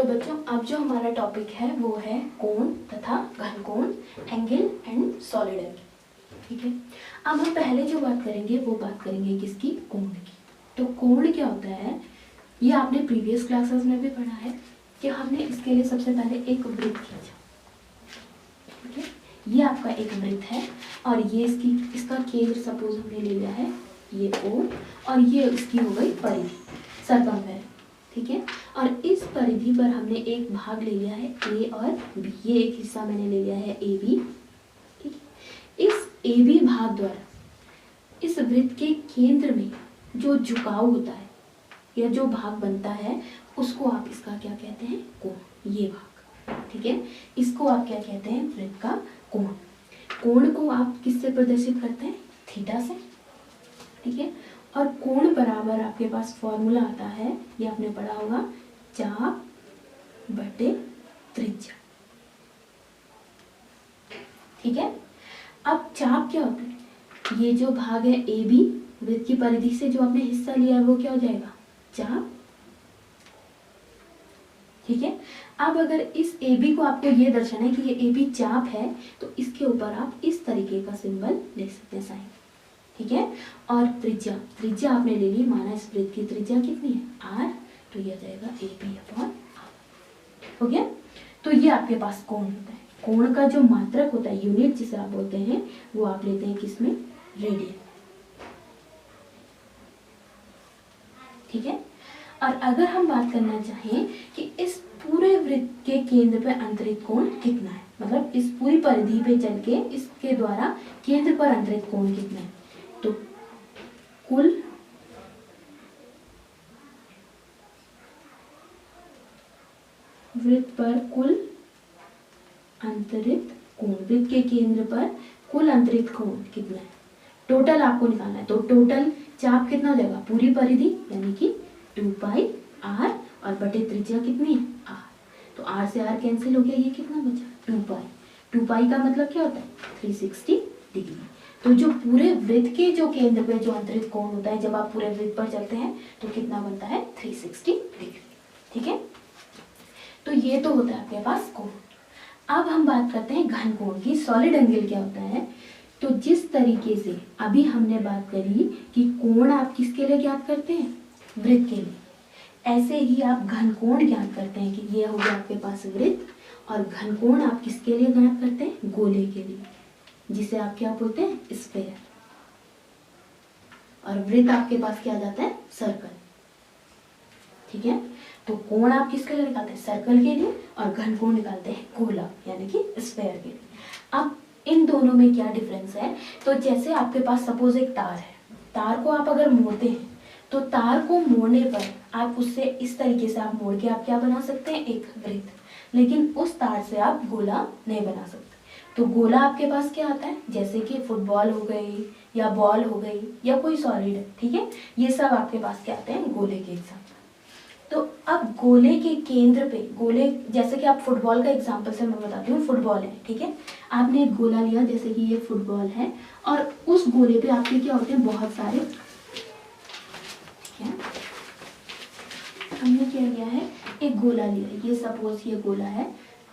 तो बच्चों अब जो हमारा टॉपिक है वो है कोण तथा घनकोण, एंगल एंड सॉलिड एंगल। ठीक है, अब हम पहले जो बात करेंगे वो बात करेंगे किसकी, कोण की। तो कोण क्या होता है, ये आपने प्रीवियस क्लासेस में भी पढ़ा है कि हमने इसके लिए सबसे पहले एक वृत्त खींचा। ठीक है, ये आपका एक वृत्त है और ये इसका केंद्र सपोज हमने ले लिया है ये O और ये उसकी हो गई परिधि सरकमफेरेंस। ठीक है, और इस परिधि पर हमने एक भाग ले लिया है A और B, ये एक हिस्सा मैंने ले लिया है AB। ठीक है, इस AB भाग द्वारा इस वृत्त के केंद्र में जो झुकाव होता है या जो भाग बनता है उसको आप इसका क्या कहते हैं, कोण, ये भाग। ठीक है, इसको आप क्या कहते हैं, वृत्त का कोण। कोण को आप किससे प्रदर्शित करते हैं, थीटा से। ठीक है, और कोण बराबर आपके पास फॉर्मूला आता है, ये आपने पढ़ा होगा, चाप बटे त्रिज्या। ठीक है, अब चाप क्या होता है, ये जो भाग है ए बी, वृत्त की परिधि से जो आपने हिस्सा लिया है वो क्या हो जाएगा, चाप। ठीक है, अब अगर इस ए बी को आपको ये दर्शाना है कि ये ए बी चाप है तो इसके ऊपर आप इस तरीके का सिंबल ले सकते हैं, साइन। ठीक है, और त्रिज्या, त्रिज्या आपने ले ली, माना इस वृत्त की त्रिज्या कितनी है, आर, तो ये आ जाएगा ए बी अपॉन आर। हो गया, तो ये आपके पास कोण होता है। कोण का जो मात्रक होता है, यूनिट जिसे आप बोलते हैं, वो आप लेते हैं किसमें, रेडियन। ठीक है, और अगर हम बात करना चाहें कि इस पूरे वृत्त के केंद्र पर अंतरित कोण कितना है, मतलब इस पूरी परिधि पे चल के इसके द्वारा केंद्र पर अंतरित कोण कितना है, तो कुल वृत्त पर कुल अंतरित कोण, वृत्त के केंद्र पर कुल अंतरित कोण कितना है, टोटल आपको निकालना है। तो टोटल चाप कितना हो जाएगा, पूरी परिधि यानी कि 2 पाई r और बटे त्रिज्या कितनी है, r। तो r से r कैंसिल हो गया, ये कितना बचा, 2 पाई। 2 पाई का मतलब क्या होता है, 360 डिग्री। तो जो पूरे वृत्त के जो केंद्र पे जो अंतरित कोण होता है, जब आप पूरे वृत्त पर चलते हैं तो कितना बनता है, 360 डिग्री। ठीक है, तो ये तो होता है आपके पास कोण। अब हम बात करते हैं घन कोण की, सॉलिड एंगल क्या होता है। तो जिस तरीके से अभी हमने बात करी कि कोण आप किसके लिए ज्ञात करते हैं, वृत्त के लिए, ऐसे ही आप घन कोण ज्ञात करते हैं कि ये हो गया आपके पास वृत्त, और घन कोण आप किसके लिए ज्ञात करते हैं, गोले के लिए, जिसे आप क्या बोलते हैं, स्फेयर। और वृत्त आपके पास क्या आ जाता है, सर्कल। ठीक है, तो कोण आप किसके लिए निकालते हैं, सर्कल के लिए, और घन कोण निकालते हैं गोला यानी कि स्फेयर के लिए। अब इन दोनों में क्या डिफरेंस है, तो जैसे आपके पास सपोज एक तार है, तार को आप अगर मोड़ते हैं तो तार को मोड़ने पर आप उससे इस तरीके से आप मोड़ के आप क्या बना सकते हैं, एक वृत्त, लेकिन उस तार से आप गोला नहीं बना सकते। तो गोला आपके पास क्या आता है, जैसे कि फुटबॉल हो गई या बॉल हो गई या कोई सॉलिड है। ठीक है, ये सब आपके पास क्या आते हैं, गोले के एग्जाम्पल। तो अब गोले के केंद्र पे, गोले जैसे कि आप फुटबॉल का एग्जांपल से मैं बताती हूँ, फुटबॉल है, ठीक है, आपने एक गोला लिया, जैसे कि ये फुटबॉल है, और उस गोले पे आपके क्या होते हैं, बहुत सारे, ठीक है, हमने क्या लिया है, एक गोला लिया, ये सपोज ये गोला है,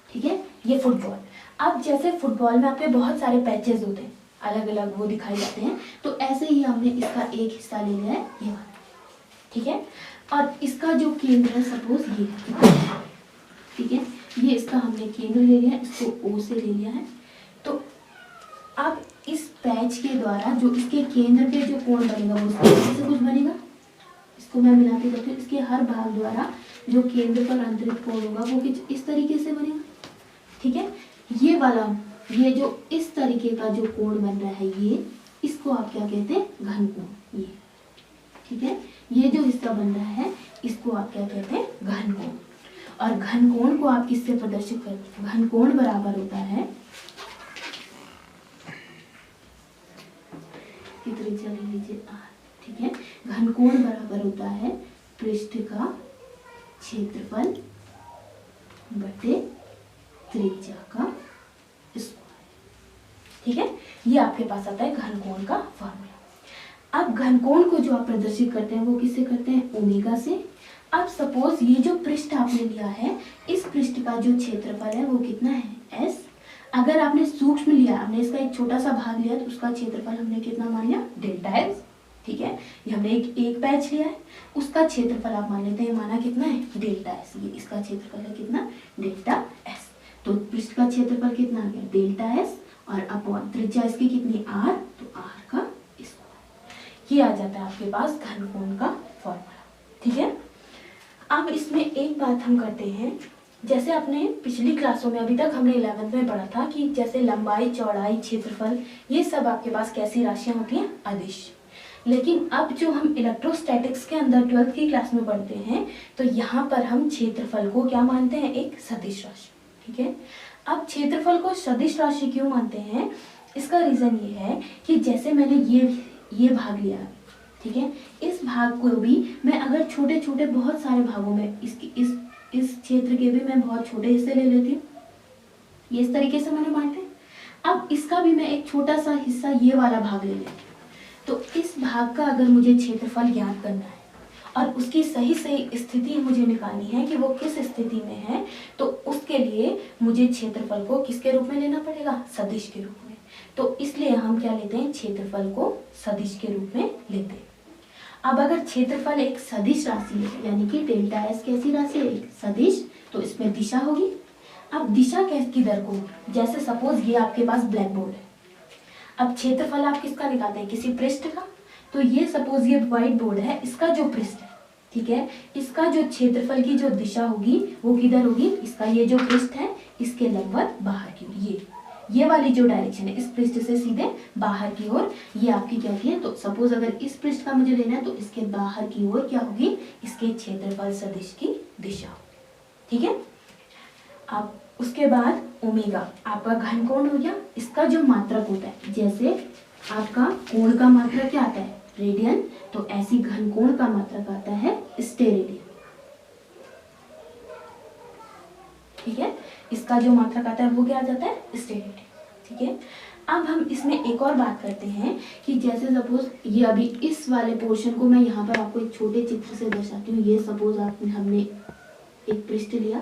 ठीक है, ये फुटबॉल। अब जैसे फुटबॉल में आपके बहुत सारे पैचेस होते हैं, अलग अलग वो दिखाई जाते हैं, तो ऐसे ही हमने इसका एक हिस्सा ले लिया है, ये वाला। ठीक है, और इसका जो केंद्र है सपोज ये है, ठीक है, ये इसका हमने केंद्र ले लिया है, इसको O से ले लिया है। तो अब इस पैच के द्वारा जो इसके केंद्र पे जो कोण बनेगा वो इस तरीके से कुछ बनेगा, इसको मैं मिलाती करती हूँ, इसके हर भाग द्वारा जो केंद्र पर अंतरित कोण होगा वो कुछ इस तरीके से बनेगा। ठीक है, ये वाला, ये जो इस तरीके का जो कोण बन रहा है, ये इसको आप क्या कहते हैं, घन कोण। ये ठीक है, ये जो हिस्सा बन रहा है इसको आप क्या कहते हैं, घन कोण। और घन कोण को आप किससे प्रदर्शित करते हैं, घन कोण बराबर होता है, त्रिज्या ले लीजिए r। ठीक है, घन कोण बराबर होता है पृष्ठ का क्षेत्रफल बटे त्रिज्या का स्क्वायर। ठीक है, ये आपके पास आता है घन कोण का फॉर्मूला। अब घन कोण को जो आप प्रदर्शित करते हैं वो किससे करते हैं, ओमेगा से, अब सपोज ये जो पृष्ठ आपने लिया है, इस पृष्ठ का जो क्षेत्रफल है वो कितना है, s। अगर आपने सूक्ष्म लिया, हमने इसका एक छोटा सा भाग लिया, तो उसका क्षेत्रफल हमने कितना मान लिया, डेल्टा एस। ठीक है, ये हमने एक पैच लिया है, उसका क्षेत्रफल आप मान लेते हैं, माना कितना है, डेल्टा एस। ये इसका क्षेत्रफल है कितना, डेल्टा एस। तो पृष्ठ का क्षेत्रफल कितना आ गया, डेल्टा एस, और अपॉन त्रिज्या इसकी कितनी, आर, तो आर का स्क्वायर। ये आ जाता है आपके पास घनकोण का फॉर्मूला। ठीक है, अब इसमें एक बात हम करते हैं, जैसे अपने पिछली क्लासों में, अभी तक हमने 11th में पढ़ा था कि जैसे लंबाई, चौड़ाई, क्षेत्रफल, ये सब आपके पास कैसी राशियां होती हैं, अदिश। लेकिन अब जो हम इलेक्ट्रोस्टैटिक्स के अंदर 12th की क्लास में पढ़ते हैं, तो यहाँ पर हम क्षेत्रफल को क्या मानते हैं, एक सदिश राशि। ठीक है, अब क्षेत्रफल को सदिश राशि क्यों मानते हैं, इसका रीजन ये है कि जैसे मैंने ये भाग लिया, ठीक है, इस भाग को भी मैं अगर छोटे छोटे बहुत सारे भागों में इस क्षेत्र के भी मैं बहुत छोटे हिस्से ले लेती हूँ, ये इस तरीके से मैंने बांटे। अब इसका भी मैं एक छोटा सा हिस्सा ये वाला भाग ले लेती हूँ, तो इस भाग का अगर मुझे क्षेत्रफल ज्ञात करना है और उसकी सही सही स्थिति मुझे निकालनी है कि वो किस स्थिति में है, तो उसके लिए मुझे क्षेत्रफल को किसके रूप में लेना पड़ेगा, सदिश के रूप में। तो इसलिए हम क्या लेते हैं, क्षेत्रफल को सदिश के रूप में लेते हैं। अब अगर क्षेत्रफल एक सदिश राशि है, यानी कि डेल्टा एस कैसी राशि है, एक सदिश, तो इसमें दिशा होगी। अब दिशा की दर को, जैसे सपोज ये आपके पास ब्लैक बोर्ड है, अब क्षेत्रफल आप किसका निकालते हैं, किसी पृष्ठ का। तो ये सपोज ये व्हाइट बोर्ड है, इसका जो पृष्ठ है, ठीक है, इसका जो क्षेत्रफल की जो दिशा होगी वो किधर होगी, इसका ये जो पृष्ठ है इसके लंबवत बाहर की ओर, ये वाली जो डायरेक्शन है, इस पृष्ठ से सीधे बाहर की ओर, ये आपकी क्या होती है। तो सपोज अगर इस पृष्ठ का मुझे लेना है, तो इसके बाहर की ओर क्या होगी, इसके क्षेत्रफल सदिश की दिशा। ठीक है, अब उसके बाद ओमेगा आपका घनकोण हो गया, इसका जो मात्रक होता है, जैसे आपका कोण का मात्रक क्या आता है, रेडियन, तो ऐसी घनकोण का मात्रक आता है स्टेरेडियन। ठीक है, इसका जो मात्रक आता है वो क्या आ जाता है, स्टेरेडियन। ठीक है, अब हम इसमें एक और बात करते हैं कि जैसे सपोज ये अभी इस वाले पोर्शन को मैं यहाँ पर आपको एक छोटे चित्र से दर्शाती हूँ। ये सपोज हमने एक पृष्ठ लिया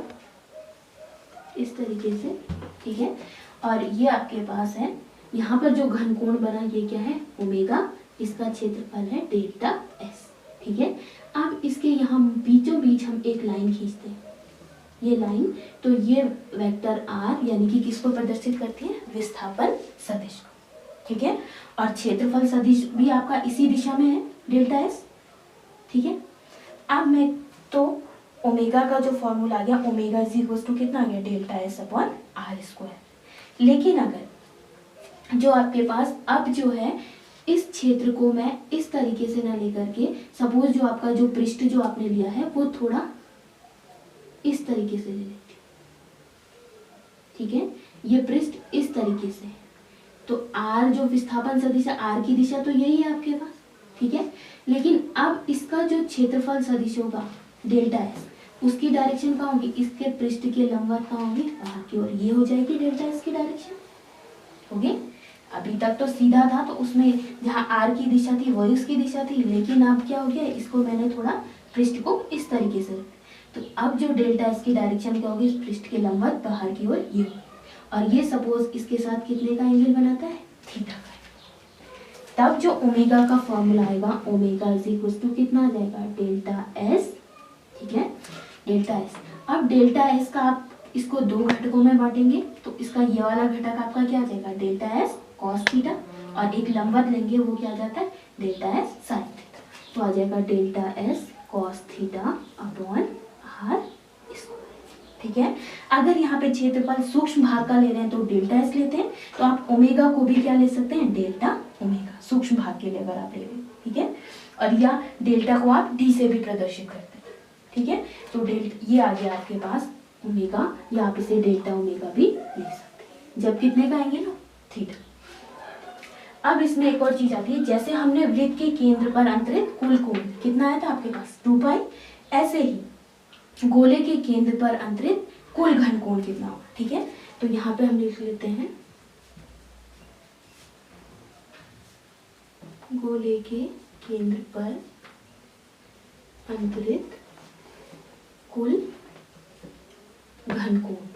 इस तरीके से, ठीक है, और ये आपके पास है, यहाँ पर जो घनकोण बना ये क्या है, ओमेगा, इसका क्षेत्रफल है डेल्टा एस। ठीक है, अब इसके यहाँ बीचों बीच हम एक लाइन खींचते हैं, ये लाइन, तो ये वेक्टर आर यानी कि किसको प्रदर्शित करती है, विस्थापन सदिश को। ठीक है, और क्षेत्रफल सदिश भी आपका इसी दिशा में है, डेल्टा एस। ठीक है, अब मैं तो ओमेगा का जो फॉर्मूला आ गया, ओमेगा इज इक्वल टू कितना आ गया, delta S upon R square. लेकिन अगर जो आपके पास अब जो है, इस क्षेत्र को मैं इस तरीके से ना लेकर के, सपोज जो आपका जो पृष्ठ जो आपने लिया है वो थोड़ा इस तरीके से ले लेती हूँ। ठीक है, ये पृष्ठ इस तरीके से, तो आर जो विस्थापन सदिश है, आर की दिशा तो यही है आपके पास। ठीक है, लेकिन अब इसका जो क्षेत्रफल सदिश होगा डेल्टा एस, उसकी डायरेक्शन कहाँ होगी, इसके पृष्ठ के लंबवत कहाँ होगी, बाहर की ओर, ये हो जाएगी डेल्टा एस की डायरेक्शन। होगी, अभी तक तो सीधा था, तो उसमें जहाँ आर की दिशा थी वही उसकी दिशा थी, लेकिन अब क्या हो गया, इसको मैंने थोड़ा पृष्ठ को इस तरीके से, तो अब जो डेल्टा एस की डायरेक्शन क्या होगी, इस पृष्ठ के लंबवत बाहर की ओर ये होगी, और ये सपोज इसके साथ कितने का एंगल बनाता है, थीटा का। तब जो ओमेगा का फॉर्मूला आएगा, ओमेगा इज इक्वल टू कितना आ जाएगा, डेल्टा एस। ठीक है, डेल्टा एस। अब डेल्टा एस का आप इसको दो घटकों में बांटेंगे, तो इसका ये वाला घटक आपका क्या आ जाएगा, डेल्टा एस कॉस थीटा, और एक लंबवत लेंगे वो क्या आ जाता है, डेल्टा एस साइन थीटा, तो आ जाएगा delta S cos theta upon R square. ठीक है, अगर यहाँ पे क्षेत्रफल सूक्ष्म भाग का ले रहे हैं तो डेल्टा एस लेते हैं, तो आप ओमेगा को भी क्या ले सकते हैं, डेल्टा ओमेगा, सूक्ष्म भाग के लिए अगर आप ले रहे हैं। ठीक है, और या डेल्टा को आप डी से भी प्रदर्शित करते हैं। ठीक है, तो ये आ गया आपके पास ओमेगा, या आप इसे डेल्टा ओमेगा भी ले सकते हैं, जब कितने का आएंगे ना, थीटा। अब इसमें एक और चीज आती है, जैसे हमने वृत्त के केंद्र पर अंतरित कुल कोण कितना आया था आपके पास, 2 पाई, ऐसे ही गोले के केंद्र पर अंतरित कुल घनकोण कितना होगा। ठीक है, तो यहाँ पे हम लिख लेते हैं, गोले के केंद्र पर अंतरित कुल घन कोण।